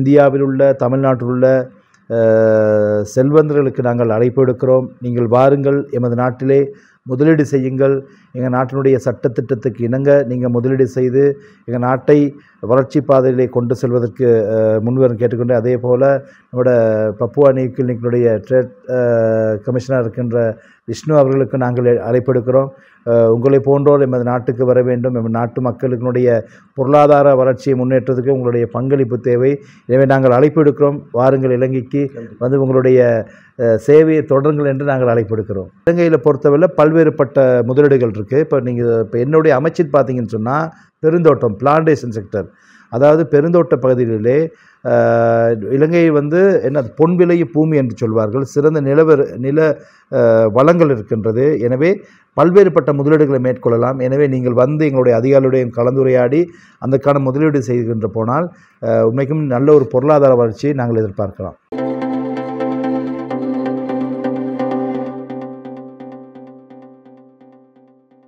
இந்தியாவில் உள்ள தமிழ்நாட்டில் உள்ள செல்வந்தர்களுக்கு நாங்கள் அழைப்பு எடுக்கிறோம். நீங்கள் வாருங்கள், எமது நாட்டிலே முதலீடு செய்யுங்கள். எங்கள் நாட்டினுடைய சட்டத்திட்டத்துக்கு இணங்க நீங்கள் முதலீடு செய்து எங்கள் நாட்டை வளர்ச்சி பாதையிலே கொண்டு செல்வதற்கு முன்வரும் கேட்டுக்கொண்டு, அதே போல் நம்மளோட பப்புவா நியூகினியாவுடைய ட்ரேட் கமிஷனர் இருக்கின்ற விஷ்ணு அவர்களுக்கு நாங்கள் அழைப்பு எடுக்கிறோம். உங்களை போன்றோர் எமது நாட்டுக்கு வர வேண்டும். எமது நாட்டு மக்களுடைய பொருளாதார வளர்ச்சியை முன்னேற்றத்துக்கு உங்களுடைய பங்களிப்பு தேவை. எனவே நாங்கள் அழைப்பு எடுக்கிறோம். வாருங்கள், இலங்கைக்கு வந்து உங்களுடைய சேவையை தொடருங்கள் என்று நாங்கள் அழைப்பு எடுக்கிறோம். இலங்கையில் பொறுத்தவரை பல்வேறுபட்ட முதலீடுகள் இருக்குது. இப்போ என்னுடைய அமைச்சில் பார்த்தீங்கன்னு சொன்னால் பெருந்தோட்டம், பிளான்டேஷன் செக்டர், அதாவது பெருந்தோட்ட பகுதிகளிலே இலங்கை வந்து என்ன பொன் விளையும் பூமி என்று சொல்வார்கள். சிறந்த நில வளங்கள் இருக்கின்றது. எனவே பல்வேறுபட்ட முதலீடுகளை மேற்கொள்ளலாம். எனவே நீங்கள் வந்து எங்களுடைய அதிகாரிகளுடன் கலந்துரையாடி அதற்கான முதலீடு செய்கின்ற போனால் உண்மைக்கும் நல்ல ஒரு பொருளாதார வளர்ச்சியை நாங்கள் எதிர்பார்க்கலாம்.